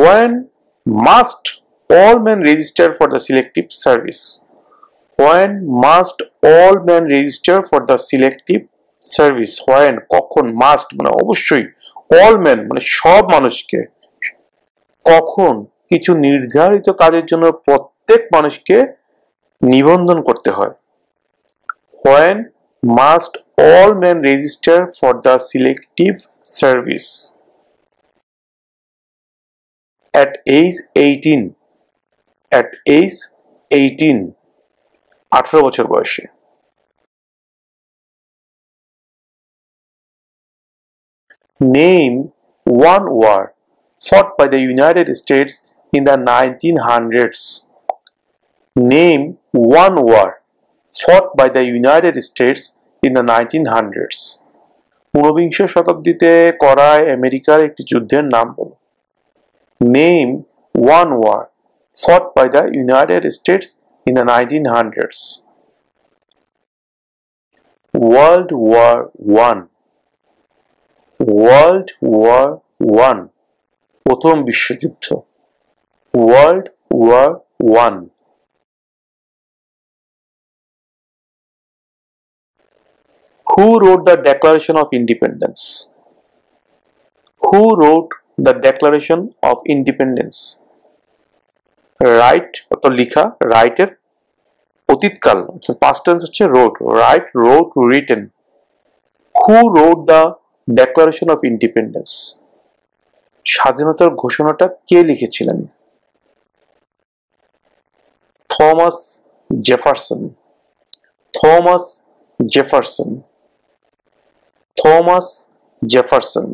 When must all men register for the selective service? When must all men register for the selective service? When কখন must মানে অবশ্যই, all men মানে সব মানুষকে, কখন কিছু নির্ধারিত কাজের জন্য প্রত্যেক মানুষকে নিবন্ধন করতে হয়। When must all men register for the selective service? At age 18. At age 18. 18 বছর বয়সে। Name one war fought by the United States in the 1900s. Name one war fought by the United States in the 1900s. ঊনবিংশ শতাব্দীতে করা আমেরিকার একটি যুদ্ধের নাম বলো। Name one war fought by the United States in the 1900s. World War I. World War I. প্রথম বিশ্বযুদ্ধ। World War I. Who wrote the Declaration of Independence? Who wrote the Declaration of Independence? Write অত লিখা, write এর অতীতকাল, past tense হচ্ছে wrote, write, wrote, written. Who wrote the Declaration of Independence? স্বাধীনতার ঘোষণাটা কে লিখেছিলেন? Thomas Jefferson. Thomas Jefferson. Thomas Jefferson.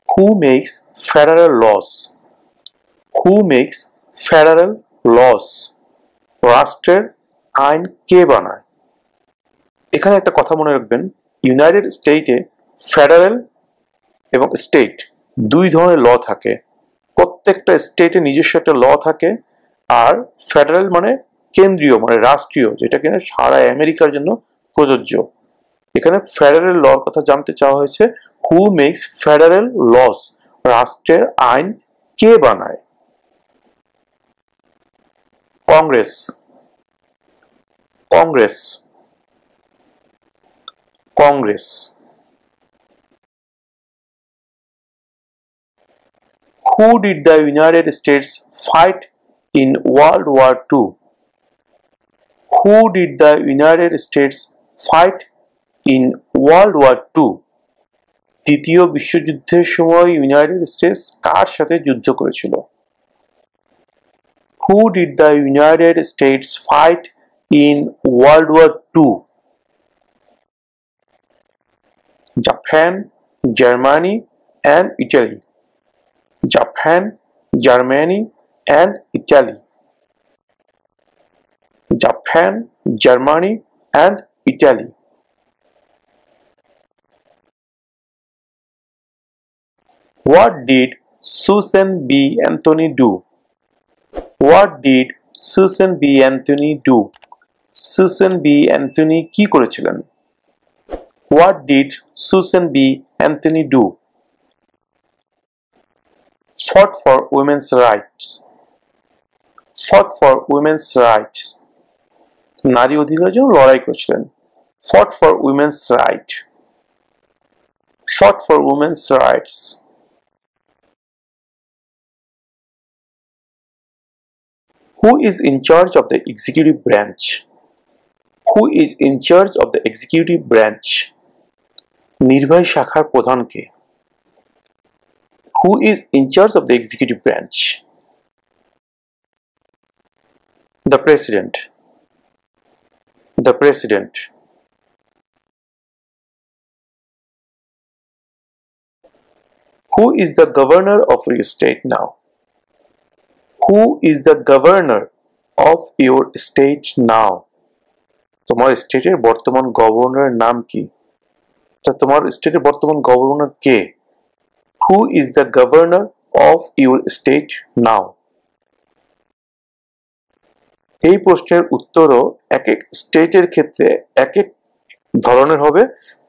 Who makes federal laws? Who makes federal laws? রাষ্ট্রের আইন কে বানায়? এখানে একটা কথা মনে রাখবেন, ইউনাইটেড স্টেটে ফেডারেল এবং স্টেট দুই ধরনের ল থাকে। প্রত্যেকটা স্টেটে নিজস্ব একটা ল থাকে, আর ফেডারেল মানে কেন্দ্রীয় মানে রাষ্ট্রীয়, যেটা কিনা সারা আমেরিকার জন্য প্রযোজ্য। এখানে ফেডারেল লর কথা জানতে চাওয়া হয়েছে। Who makes federal laws? রাষ্ট্রের আইন কে বানায়? Congress. Congress. Congress. Who did the United States fight in World War II? Who did the United States fight in World War II? দ্বিতীয় বিশ্বযুদ্ধের সময় ইউনাইটেড স্টেটস কার সাথে যুদ্ধ করেছিল? Who did the United States fight in World War II? Japan, Germany, and Italy. Japan, Germany, and Italy. Japan, Germany, and Italy. What did Susan B. Anthony do? What did Susan B. Anthony do? Susan B. Anthony কি করেছিলেন? What did Susan B. Anthony do? Fought for women's rights. Fought for women's rights. নারী অধিকারের জন্য লড়াই করেছিলেন। Fought for women's rights. Fought for women's rights. Who is in charge of the executive branch? Who is in charge of the executive branch? নির্বাহী শাখার প্রধান কে? Who is in charge of the executive branch? The President. The President. Who is the governor of your state now? Who is the governor of your state now? তোমার স্টেটের বর্তমান গভর্নরের নাম কি? তোমার স্টেটের বর্তমান governor K? Who is the governor of your state now? এই প্রশ্নের উত্তরও এক এক স্টেটের ক্ষেত্রে এক এক ধরনের হবে।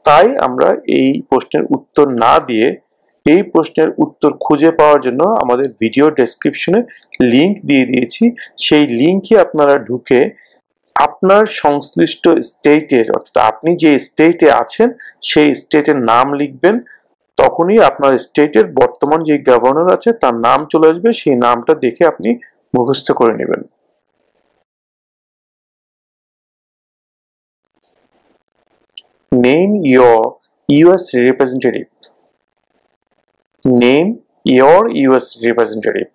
তাই আমরা এই প্রশ্নের উত্তর না দিয়ে এই প্রশ্নের উত্তর খুঁজে পাওয়ার জন্য আমাদের ভিডিও ডেসক্রিপশনে লিংক দিয়ে দিয়েছি। সেই লিংকে আপনারা ঢুকে আপনার সংশ্লিষ্ট স্টেটের, অর্থাৎ আপনি যে স্টেটে আছেন সেই স্টেটের নাম লিখবেন। তখনই আপনার স্টেটের বর্তমান যে গভর্নর আছে তার নাম চলে আসবে, সেই নামটা দেখে আপনি মুখস্থ করে নেবেন। Name your US representative. Name your US representative.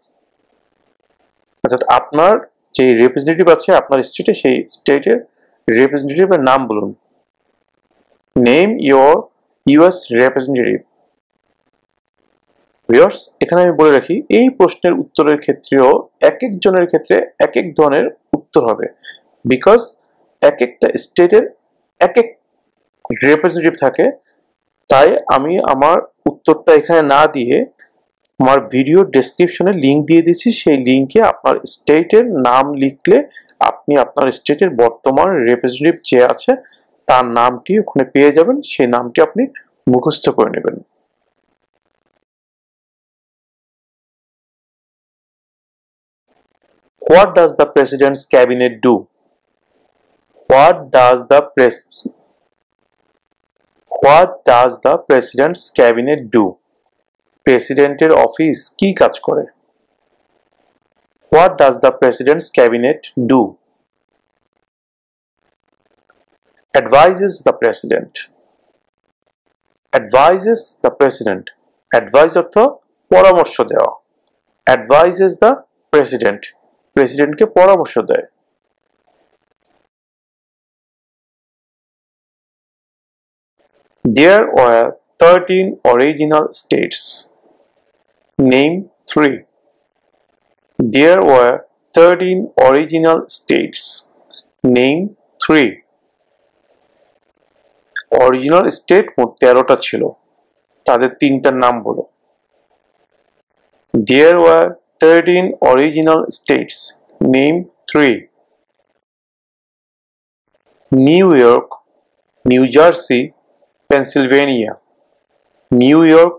অর্থাৎ আপনার যে রিপ্রেজেন্টেটিভ আছে আপনার স্টেটে, সেই স্টেটের রিপ্রেজেন্টেটিভের নাম বলুন। Name your US representative. Viewers, এখানে আমি বলে রাখি এই প্রশ্নের উত্তরের ক্ষেত্রেও এক একজনের ক্ষেত্রে এক এক ধরনের উত্তর হবে, বিকজ এক একটা স্টেটের এক এক রিপ্রেজেন্টেটিভ থাকে। তাই আমি আমার উত্তরটা এখানে না দিয়ে আমার ভিডিও ডেসক্রিপশনে লিংক দিয়ে দিচ্ছি, সেই লিংকে আপনার স্টেটের নাম লিখলে আপনি আপনার স্টেটের বর্তমান রিপ্রেজেন্টেটিভ যে আছে তার নামটি ওখানে পেয়ে যাবেন, সেই নামটি আপনি মুখস্থ করে নেবেন। What does the president's cabinet do? What does the president's cabinet do? প্রেসিডেন্টের অফিস কি কাজ করে? What does the president's cabinet do? Advises the president. Advises the president. Advise অর্থ পরামর্শ দেওয়া। Advises the president. প্রেসিডেন্টকে পরামর্শ দেয়। There were 13 original states. Name 3. There were 13 original states. Name 3. Original state মোট 13টা ছিল, তাদের তিনটার নাম বলো। There were 13 original states. Name 3. New York, New Jersey, Pennsylvania. New York,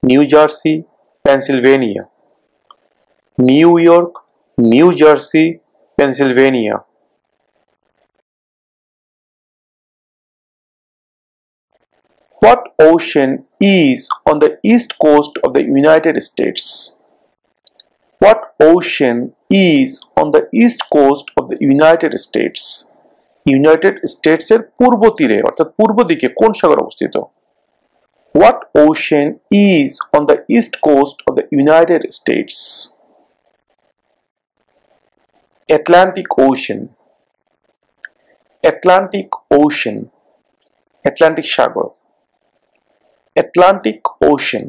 New Jersey, Pennsylvania. New York, New Jersey, Pennsylvania. What ocean is on the east coast of the United States? What ocean is on the east coast of the United States? United স্টেটসের পূর্ব তীরে অর্থাৎ পূর্ব দিকে কোন সাগর অবস্থিত? What ocean is on the east coast of the United States? Atlantic Ocean. Atlantic Ocean. Atlantic Sagar. Atlantic Ocean.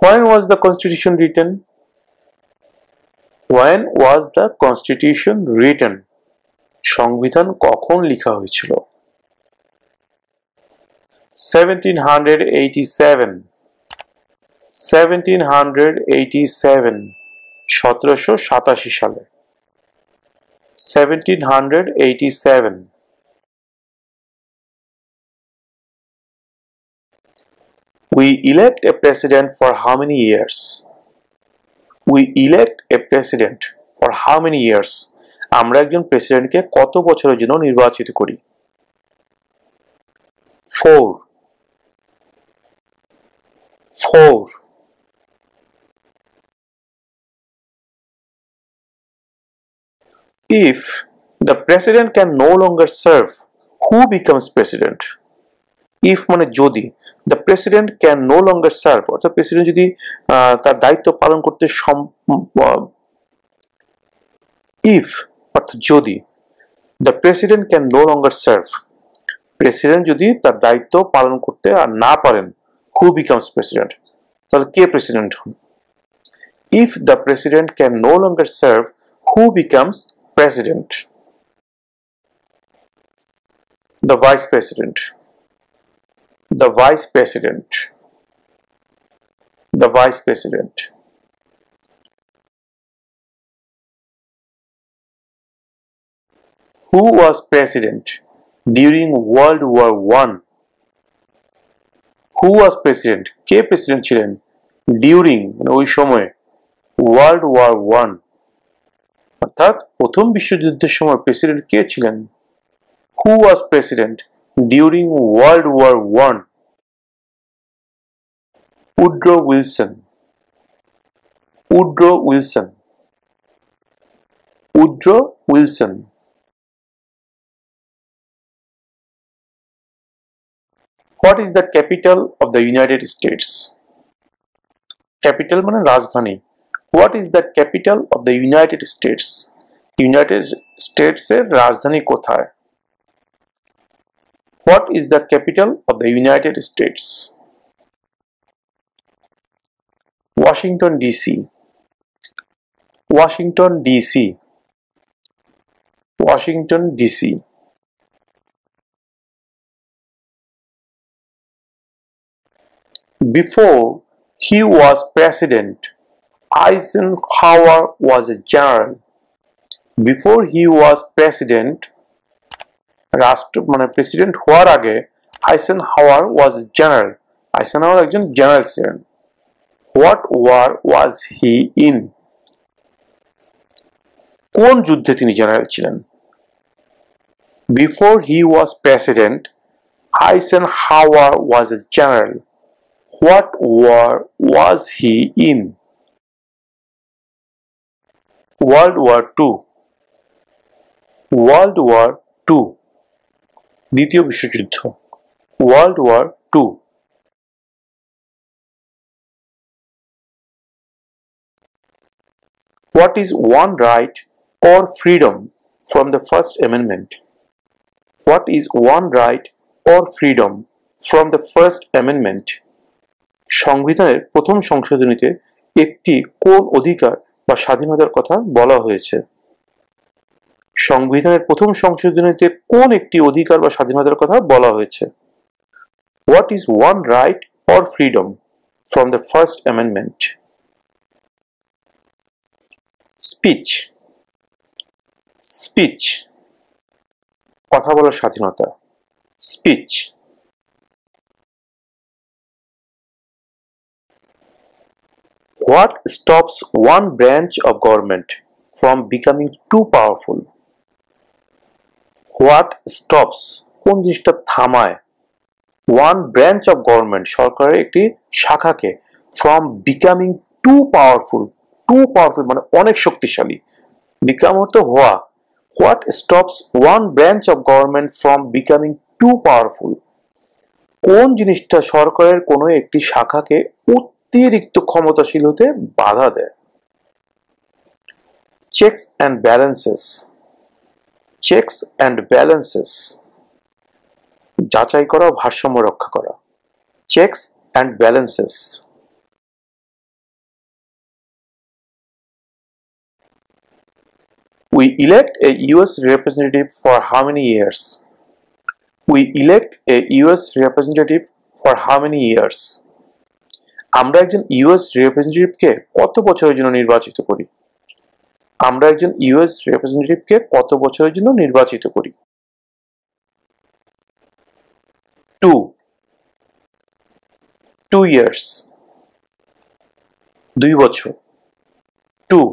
When was the Constitution written? When was the Constitution written? সংবিধান কখন লেখা হয়েছিল? 1787. 1787. 1787 সালে। 1787. We elect a president for how many years? We elect a president for how many years? আমরা একজন প্রেসিডেন্টকে কত বছরের জন্য নির্বাচিত করি? 4. 4. If the president can no longer serve, who becomes president? If মানে যদি, the president can no longer serve, অর্থাৎ প্রেসিডেন্ট যদি তার দায়িত্ব পালন করতে if অর্থাৎ যদি, the president can no longer serve, president যদি তার দায়িত্ব পালন করতে আর না পারেন, who becomes president? তাহলে কে প্রেসিডেন্ট হন? If the president can no longer serve, who becomes president? The vice president. The vice president. The vice president. Who was president during World War One? Who was president? K president ছিলেন during মানে ওই সময়ে World War One অর্থাৎ প্রথম বিশ্বযুদ্ধের সময় president কে ছিলেন? Who was president during World War One? Woodrow Wilson. Woodrow Wilson. Woodrow Wilson. What is the capital of the United States? Capital মানে রাজধানী. What is the capital of the United States? United States এর রাজধানী কোথায়? What is the capital of the United States? Washington DC. Washington DC. Washington DC. Before he was president, Eisenhower was a general. Before he was president, মানে president হওয়ার আগে আইসেনহাওয়ার was a general. আইসেনহাওয়ার একজন general ছিলেন. What war was he in? কোন যুদ্ধে তিনি general ছিলেন? Before he was president, Eisenhower was a general. What war was he in? World War II. World War II. দ্বিতীয় বিশ্বযুদ্ধ. World War II. What is one right or freedom from the First Amendment? What is one right or freedom from the First Amendment? সংবিধানের প্রথম সংশোধনীতে একটি কোন অধিকার বা স্বাধীনতার কথা বলা হয়েছে? সংবিধানের প্রথম সংশোধনীতে কোন একটি অধিকার বা স্বাধীনতার কথা বলা হয়েছে? What is one right or freedom from the First Amendment? Speech. Speech. কথা বলার স্বাধীনতা. Speech. What stops one branch of government from becoming too powerful? What stops কোন জিনিসটা থামায় one branch of government সরকারের একটি শাখাকে from becoming too powerful মানে অনেক শক্তিশালী. become অর্থ হওয়া. What stops one branch of government from becoming too powerful? কোন জিনিসটা সরকারের কোনো একটি শাখাকে অতিরিক্ত ক্ষমতাশীল হতে বাধা দেয়? Checks and balances. Checks and balances. যাচাই করা, ভারসাম্য রক্ষা করা. Checks and balances. We elect a US representative for how many years? We elect a US representative for how many years? আমরা একজন ইউএস রিপ্রেজেন্টেটিভকে কত বছরের জন্য নির্বাচিত করি? আমরা একজন ইউএস রিপ্রেজেন্টেটিভকে কত বছরের জন্য নির্বাচিত করি? 2 years. 2 বছর. 2.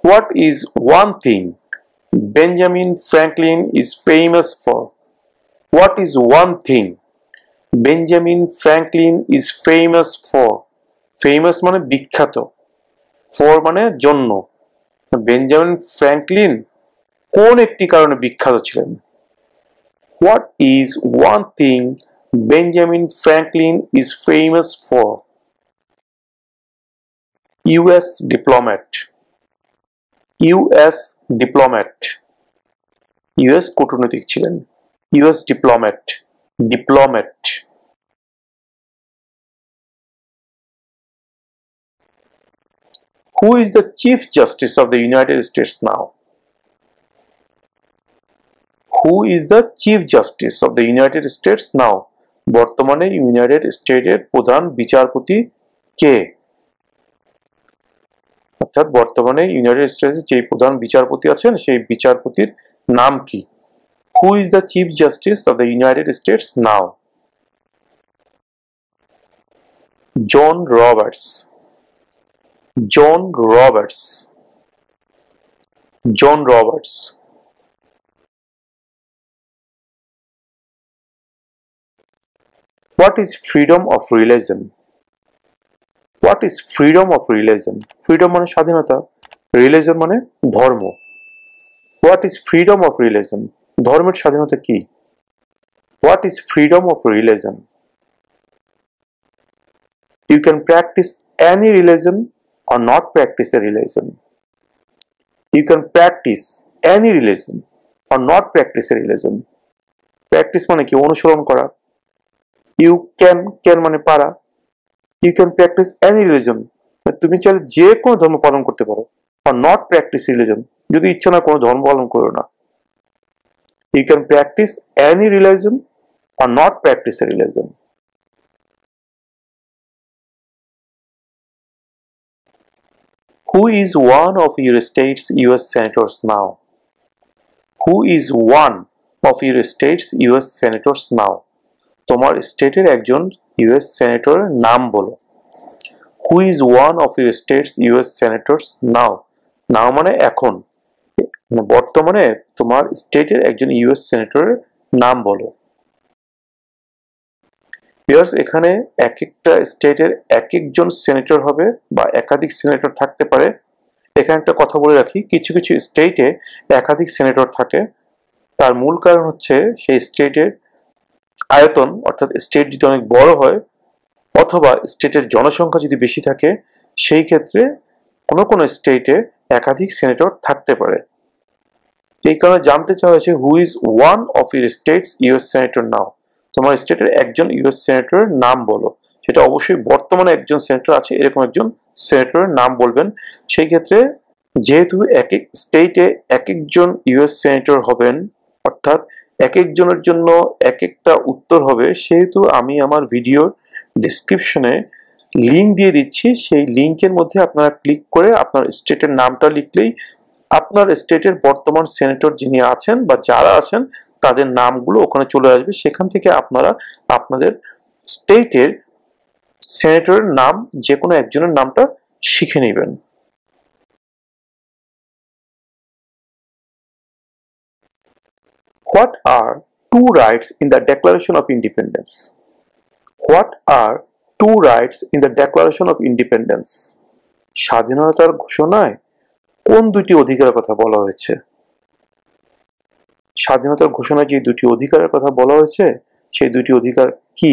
What is one thing Benjamin Franklin is famous for? What is one thing Benjamin Franklin is famous for? Famous মানে বিখ্যাত. For মানে জন্য. বেঞ্জামিন ফ্র্যাঙ্কলিন কোন একটি কারণে বিখ্যাত ছিলেন? What is one thing Benjamin Franklin is famous for? US diplomat. US diplomat. US কূটনৈতিক ছিলেন. US diplomat. Diplomat. Who is the Chief Justice of the United States now? Who is the Chief Justice of the United States now? বর্তমানে United স্টেটের প্রধান বিচারপতি কে? অর্থাৎ বর্তমানে United স্টেটসের যে প্রধান বিচারপতি আছেন সেই বিচারপতির নাম কি? Who is the chief justice of the United States now? John Roberts. John Roberts. John Roberts. What is freedom of religion? What is freedom of religion? Freedom মানে স্বাধীনতা, religion মানে ধর্ম। What is freedom of religion? ধর্মের স্বাধীনতা কি? What is freedom of religion? You can practice any religion or not practice a religion. You can practice any religion or not practice a religion. Practice মানে কি? অনুসরণ করা। You can মানে পারা। You can practice any religion. তুমি চাইলে যে কোনো ধর্ম পালন করতে পারো। or not practice religion. যদি ইচ্ছা না কোনো ধর্ম পালন করো না। You can practice any religion or not practice a religion. Who is one of your state's US senators now? Who is one of your state's US senators now? তোমার স্টেটের একজন ইউএস সেনেটরের নাম বলো। Who is one of your state's US senators now? নাও মানে এখন, বর্তমানে তোমার স্টেটের একজন ইউএস সেনেটরের নাম বলো। ভিউয়ার্স, এখানে এক একটা স্টেটের এক একজন সেনেটর হবে বা একাধিক সেনেটর থাকতে পারে। এখানে একটা কথা বলে রাখি, কিছু কিছু স্টেটে একাধিক সেনেটর থাকে। তার মূল কারণ হচ্ছে সেই স্টেটের আয়তন, অর্থাৎ স্টেট যদি অনেক বড় হয় অথবা স্টেটের জনসংখ্যা যদি বেশি থাকে, সেই ক্ষেত্রে কোনো কোনো স্টেটে একাধিক সেনেটর থাকতে পারে। এই কারণে জানতে চাওয়া হয়েছে who is one of your states US senator now? তোমার স্টেটের একজন ইউএস সেনেটরের নাম বলো। সেটা অবশ্যই বর্তমানে একজন সেনেটর আছে এরকম একজন সেনেটরের নাম বলবেন। সেই ক্ষেত্রে যেহেতু এক এক স্টেটে এক একজন ইউএস সেনেটর হবেন, অর্থাৎ এক একজনের জন্য এক একটা উত্তর হবে, সেহেতু আমি আমার ভিডিওর ডেসক্রিপশনে লিঙ্ক দিয়ে দিচ্ছি। সেই লিঙ্কের মধ্যে আপনারা ক্লিক করে আপনার স্টেটের নামটা লিখলেই আপনার স্টেটের বর্তমান সেনেটর যিনি আছেন বা যারা আছেন তাদের নামগুলো ওখানে চলে আসবে। সেখান থেকে আপনারা আপনাদের স্টেটের সেনেটরের নাম যে কোনো একজনের নামটা শিখে নেবেন। What are two rights in the Declaration of Independence? What are two rights in the Declaration of Independence? স্বাধীনতার ঘোষণায় কোন দুটি অধিকারের কথা বলা হয়েছে? স্বাধীনতার ঘোষণায় যে দুটি অধিকারের কথা বলা হয়েছে সেই দুটি অধিকার কি?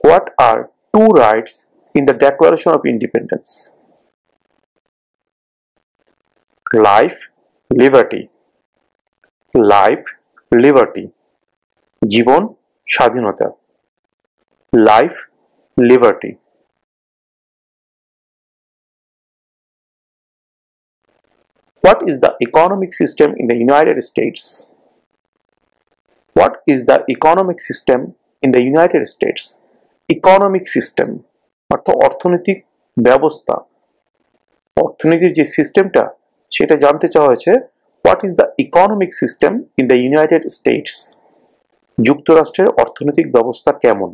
What are two rights in the Declaration of Independence? Life, liberty. Life, liberty. জীবন, স্বাধীনতা। Life, liberty. What is the economic system in the United States? What is the economic system in the United States? Economic system অর্থাৎ অর্থনৈতিক ব্যবস্থা, অর্থনীতির যে সিস্টেমটা সেটা জানতে চাওয়া হয়েছে। What is the economic system in the United States? যুক্তরাষ্ট্রের অর্থনৈতিক ব্যবস্থা কেমন?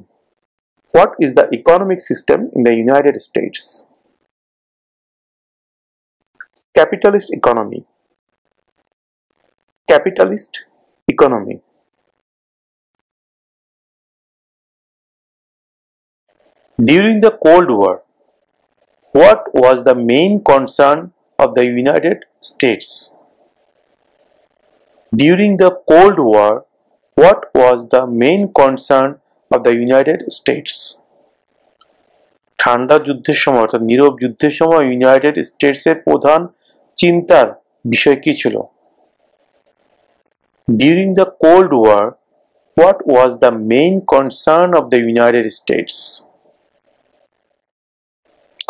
What is the economic system in the United States? Capitalist economy. Capitalist economy. During the Cold War, what was the main concern of the United States? During the Cold War, what was the main concern of the United States? ঠান্ডা যুদ্ধের সময় অর্থাৎ নীরব যুদ্ধের সময় United স্টেটসের প্রধান চিন্তার বিষয় কি ছিল? During the Cold War, what was the main concern of the United States?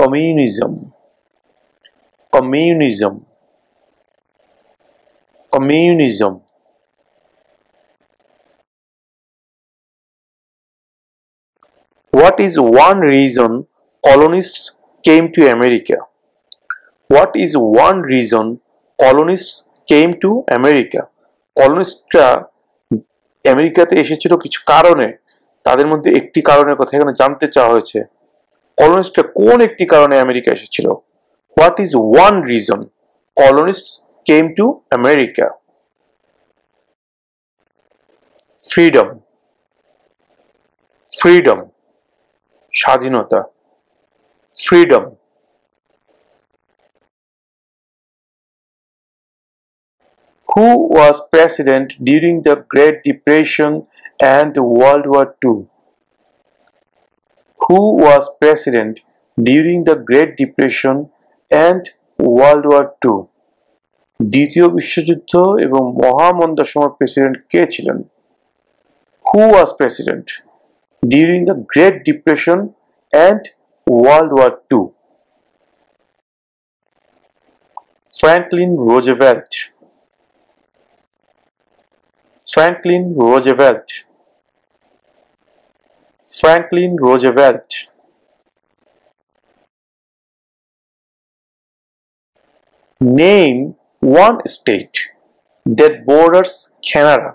Communism. Communism. Communism. What is one reason colonists came to America? What is one reason colonists came to America? কলোনিস্টরা আমেরিকাতে এসেছিল কিছু কারণে, তাদের মধ্যে একটি কারণের কথা এখানে জানতে চাওয়া হয়েছে। কলোনিস্টরা কোন একটি কারণে আমেরিকা এসেছিল? What is one reason colonists came to America? Freedom, freedom, স্বাধীনতা, freedom. Who was president during the Great Depression and World War II? Who was president during the Great Depression and World War II? দ্বিতীয় বিশ্বযুদ্ধ এবং মহামন্দার সময় president কে ছিলেন? Who was president during the Great Depression and World War II? Franklin Roosevelt. Franklin Roosevelt. Franklin Roosevelt. Name one state that borders Canada.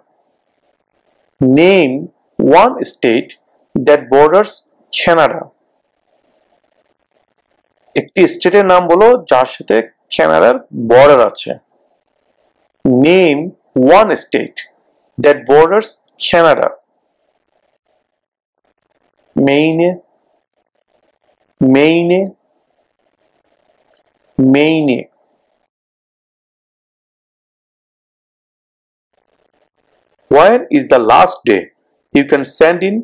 Name one state that borders Canada. একটি স্টেটের নাম বলো যার সাথে কানাডার বর্ডার আছে। Name one state that borders Canada. Maine, Maine, Maine. When is the last day you can send in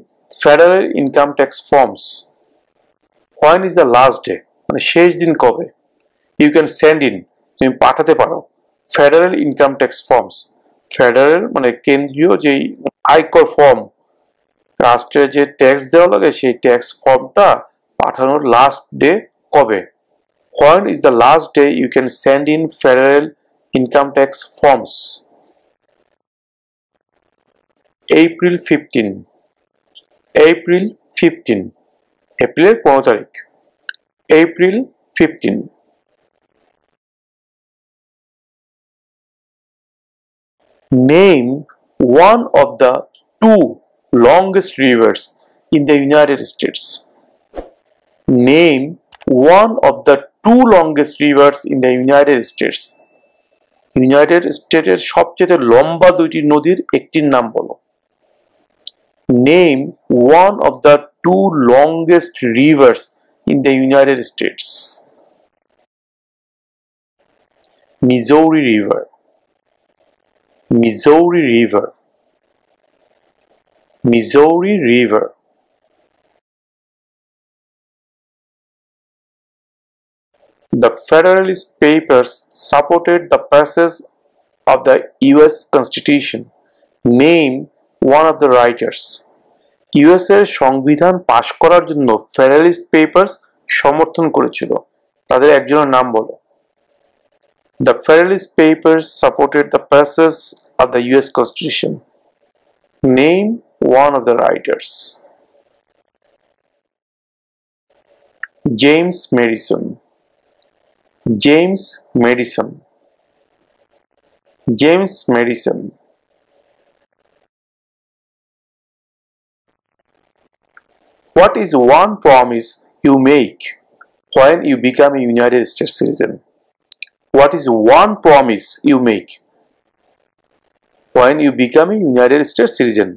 federal income tax forms? When is the last day? মানে শেষ দিন কবে? You can send in, তুমি পাঠাতে পারো federal income tax forms. Federal মানে কেন্দ্রীয় যে আয়কর ফর্ম, রাষ্ট্রের যে ট্যাক্স দেওয়া লাগে সেই ট্যাক্স ফর্মটা পাঠানোর লাস্ট ডে কবে? When is the last day you can send in federal income tax forms? April 15. April 15. এপ্রিলের 15 তারিখ। April 15. Name one of the two longest rivers in the United States. Name one of the two longest rivers in the United States. United States সবচেয়ে লম্বা দুইটি নদীর একটির নাম বলো। Name one of the two longest rivers in the United States. Missouri River. Missouri River. Missouri River. The Federalist Papers supported the passage of the US Constitution. Name one of the writers. US এর সংবিধান পাশ করার জন্য Federalist Papers সমর্থন করেছিল, তাদের একজনের নাম বলো। The Federalist Papers supported the passage of the US Constitution. Name one of the writers. James Madison. James Madison. James Madison. What is one promise you make when you become a United States citizen? What is one promise you make when you become a United States citizen?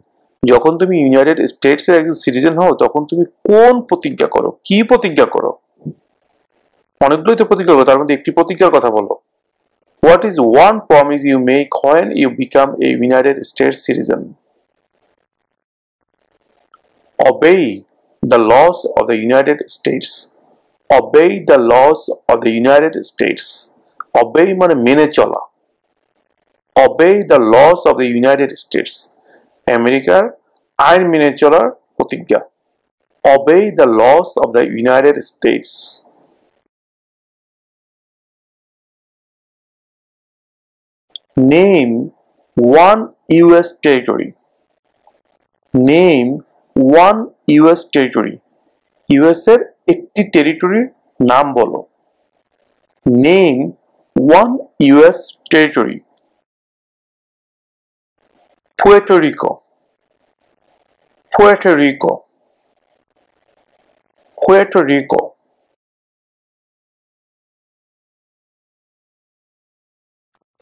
যখন তুমি United states এর একজন citizen হও তখন তুমি কোন প্রতিজ্ঞা করো? কি প্রতিজ্ঞা করো? অনেকগুলোই তো প্রতিজ্ঞা করো, তার মধ্যে একটি প্রতিজ্ঞার কথা বলো। What is one promise you make when you become a United States citizen? Obey the laws of the United States. Obey the laws of the United States. Obey মানে মেনে চলা। Obey the laws of the United States. আমেরিকার আইন মেনে চলার প্রতিজ্ঞা। Obey the laws of the United States. Name one US territory. Name one US territory. US এর একটি টেরিটরির নাম বলো। Name one US territory. Puerto Rico. Puerto Rico. Puerto Rico.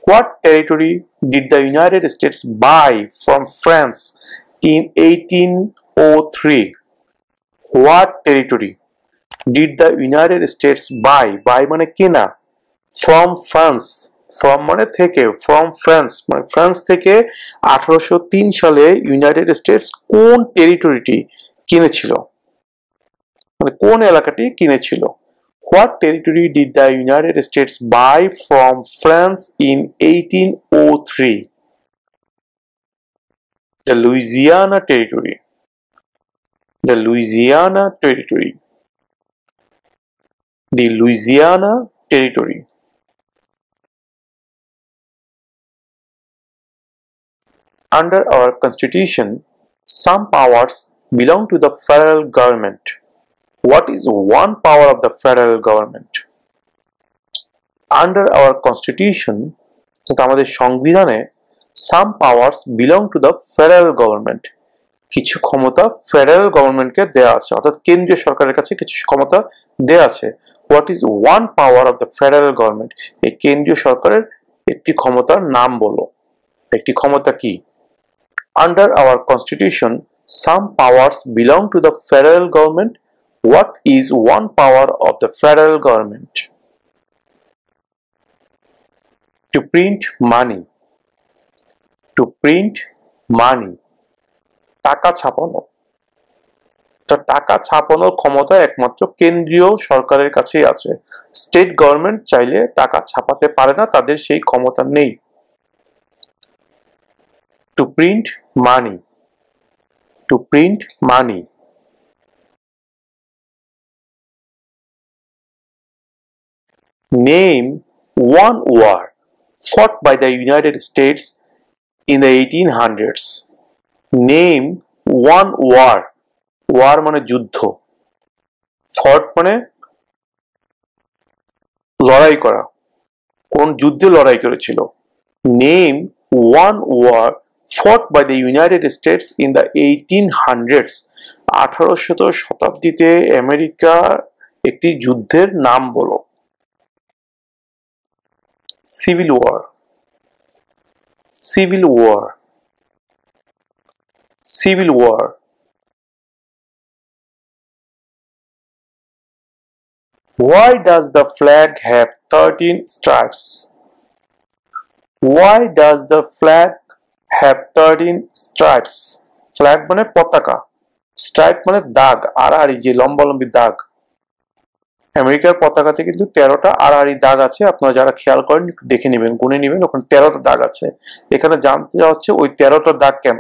What territory did the United States buy from France in 1803? What territory did the United States buy? Buy মানে কেনা, from France. From মানে থেকে, from France মানে France থেকে 1803 সালে United states কোন টেরিটরিটি কিনেছিল, মানে কোন এলাকাটি কিনেছিল? What territory did the United States buy from France in 1803? The Louisiana Territory. The Louisiana Territory. The Louisiana Territory. Under our Constitution, some powers belong to the federal government. What is one power of the federal government? Under our Constitution, আমাদের সংবিধানে, some powers belong to the federal government. কিছু ক্ষমতা federal গভর্নমেন্টকে দেয়া আছে, অর্থাৎ কেন্দ্রীয় সরকারের কাছে কিছু ক্ষমতা দেয়া আছে। What is one power of the federal government? এই কেন্দ্রীয় সরকারের একটি ক্ষমতার নাম বলো। একটি ক্ষমতা কি? Under our constitution, some powers belong to the federal government. What is one power of the federal government? To print money. To print money. টাকা ছাপানো। তো টাকা ছাপানোর ক্ষমতা একমাত্র কেন্দ্রীয় সরকারের কাছেই আছে। স্টেট গভর্নমেন্ট চাইলে টাকা ছাপাতে পারে না, তাদের সেই ক্ষমতা নেই। To print money. To print money. Name one war fought by the United States in the 1800s. Name one war. War মানে যুদ্ধ, fought মানে লড়াই করা। কোন যুদ্ধে লড়াই করেছিল? Name one war fought by the United States in the 1800s. 1800 শতাব্দীতে আমেরিকার একটি যুদ্ধের নাম বলো। Civil War. Civil War. Civil War. Why does the flag have 13 stripes? Why does the flag have 13 stripes? Flag মানে পতাকা, স্ট্রাইপ মানে দাগ, আড়াআড়ি যে লম্বা লম্বি দাগ। আমেরিকার পতাকাতে কিন্তু 13টা আড়াআড়ি দাগ আছে। আপনারা যারা খেয়াল করেন দেখে নেবেন, গুনে নেবেন, ওখানে 13টা দাগ আছে। এখানে জানতে চাওয়া হচ্ছে ওই 13টা দাগ কেন?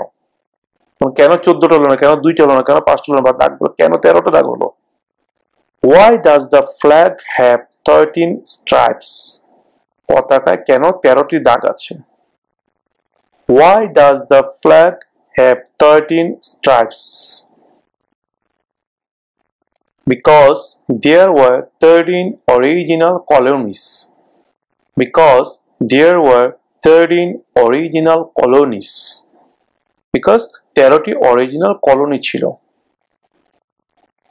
কেন 14টা হলো না, কেন 2টা হলো না, কেন 5টা হলো না, বা দাগগুলো কেন 13টা দাগ হলো? Why does the flag have 13 stripes? পতাকায় কেন 13টি দাগ আছে? Why does the flag have 13 stripes? Because there were 13 original colonies. Because there were 13 original colonies. Because 13টি অরিজিনাল কলোনি ছিল।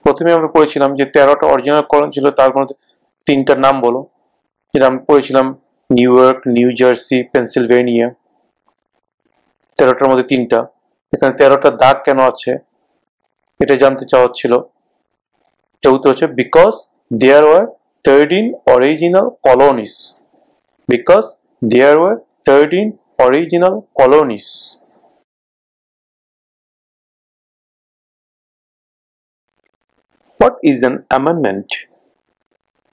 প্রথমে আমরা পড়েছিলাম যে 13টা অরিজিনাল কলোনি ছিল, তার মধ্যে 3টার নাম বলো। যেটা আমি পড়েছিলাম New York, New Jersey, Pennsylvania. 13টার মধ্যে 3টা। এখানে 13টা দাগ কেন আছে এটা জানতে চাওয়া হচ্ছিল। এটা উত্তর হচ্ছে because there were 13 original colonies. Because there were 13 original colonies. What is an amendment?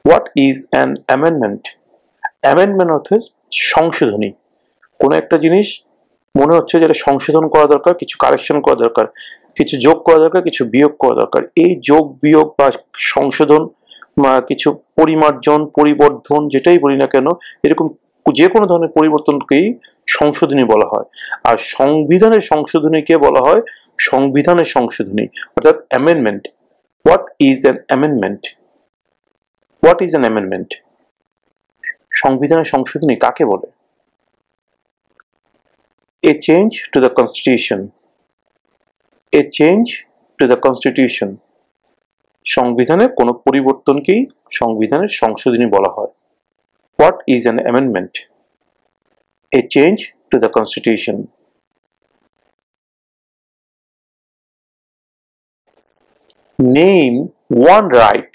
What is an amendment? Amendment অর্থ সংশোধনী। কোনো একটা জিনিস মনে হচ্ছে যেটা সংশোধন করা দরকার, কিছু কারেকশন করা দরকার, কিছু যোগ করা দরকার, কিছু বিয়োগ করা দরকার। এই যোগ বিয়োগ বা সংশোধন বা কিছু পরিমার্জন, পরিবর্ধন, যেটাই বলি না কেন, এরকম যে কোনো ধরনের পরিবর্তনকেই সংশোধনী বলা হয়। আর সংবিধানের সংশোধনীকে বলা হয় সংবিধানের সংশোধনী, অর্থাৎ amendment. What is an amendment? What is an amendment? সংবিধানের সংশোধনী কাকে বলে? A change to the constitution. A change to the constitution. সংবিধানের কোনো পরিবর্তনকেই সংবিধানের সংশোধনী বলা হয়। What is an amendment? A change to the constitution. Name one right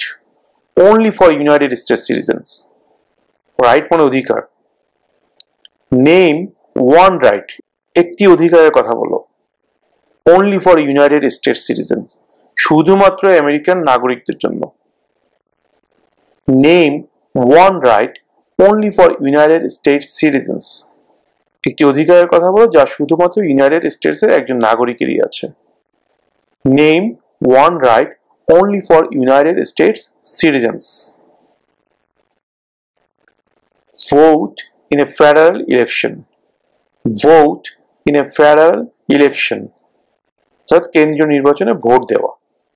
only for United States citizens. Right মানে অধিকার। Name one right. একটি অধিকারের কথা বলো। Only for United States citizens. শুধুমাত্র আমেরিকান নাগরিকদের জন্য। Name one right only for United States citizens. একটি অধিকারের কথা বলো যা শুধুমাত্র ইউনাইটেড স্টেটসের একজন নাগরিকেরই আছে। Name one right only for United States citizens. Vote in a federal election. Vote in a federal election. অর্থাৎ কেন্দ্রীয় নির্বাচনে ভোট দেওয়া।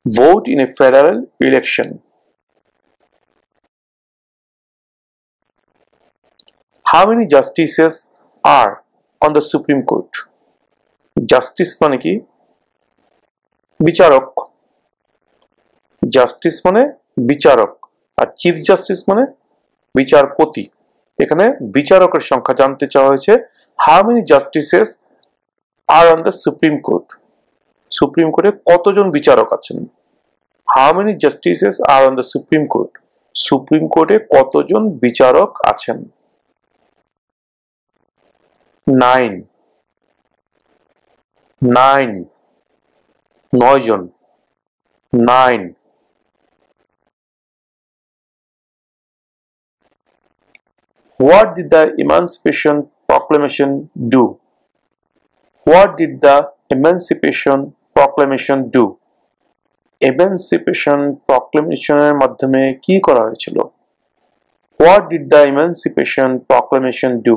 Vote in a federal election. How many justices are on the Supreme Court? Justice মানে কি? বিচারক। Justice মানে বিচারক, আর chief justice মানে বিচারপতি। এখানে বিচারকের সংখ্যা জানতে চাওয়া হয়েছে। How many justices are on the Supreme Court? Supreme কোর্টে কতজন বিচারক আছেন? How many justices are on the Supreme Court? Supreme কোর্টে কতজন বিচারক আছেন? 9 জন। 9 What did the Emancipation Proclamation do? What did the Emancipation Proclamation do? Emancipation Proclamation এর মাধ্যমে কি করা হয়েছিল? What did the Emancipation Proclamation do?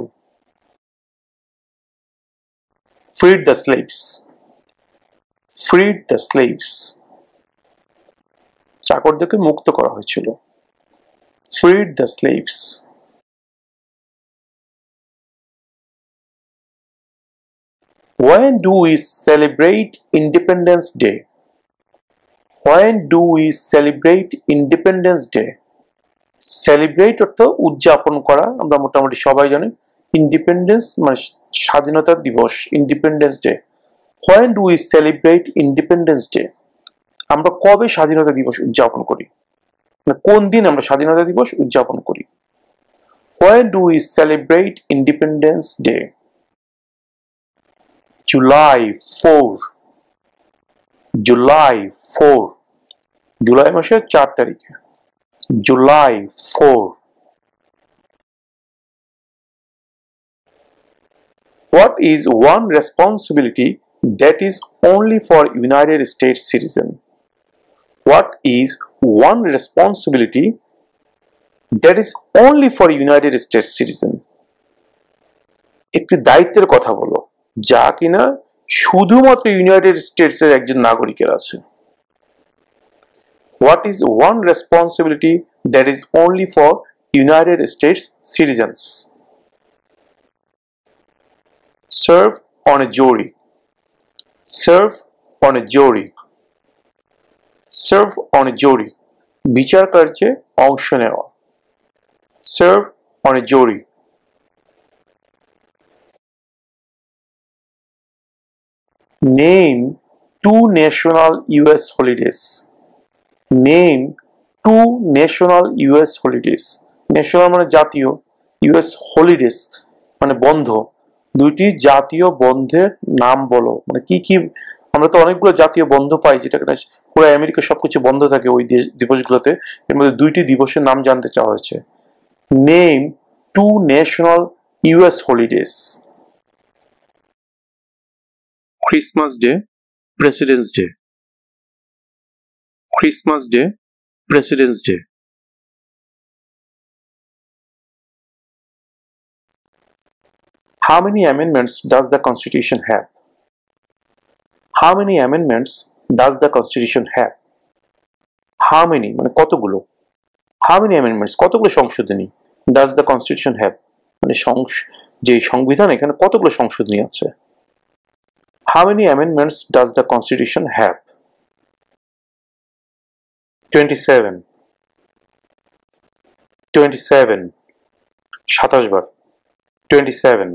Freed the slaves. Freed the slaves. চাকরদেরকে মুক্ত করা হয়েছিল। Freed the slaves. When do we celebrate Independence Day? When do we celebrate Independence Day? Celebrate অর্থ উদযাপন করা, আমরা মোটামুটি সবাই জানি। Independence মানে স্বাধীনতা দিবস, Independence Day. When do we celebrate Independence Day? আমরা কবে স্বাধীনতা দিবস উদযাপন করি? কোন দিন আমরা স্বাধীনতা দিবস উদযাপন করি? When do we celebrate Independence Day? July 4. July 4. July মাসের 4 তারিখে। July 4. What is one responsibility that is only for United States citizen? What is one responsibility that is only for United States citizen? একটি দায়িত্বের কথা বলো যা কিনা শুধুমাত্র United স্টেটসের একজন নাগরিকের আছে। What is one responsibility that is only for United States citizens? Serve on a jury. Serve on a jury. Serve on a jury. বিচার কার্যে অংশ নেওয়া। Serve on a jury. Name two national US holidays. Name two national US holidays. National মানে জাতীয়, US holidays মানে বন্ধ। দুইটি জাতীয় বন্ধের নাম বলো। মানে কি কি, আমরা তো অনেকগুলো জাতীয় বন্ধ পাই যেটা কিনা পুরো আমেরিকা সবকিছু বন্ধ থাকে ওই দিবসগুলোতে। এর মধ্যে দুইটি দিবসের নাম জানতে চাওয়া হয়েছে। Name two national US holidays. Christmas Day, President's Day. Christmas Day, President's Day. How many amendments does the Constitution have? How many amendments does the Constitution have? How many মানে কতগুলো? How many amendments কতগুলো সংশোধনী? Does the constitution have, মানে যে সংবিধান এখানে কতগুলো সংশোধনী আছে। How many amendments does the constitution have? 27 27 27 bar 27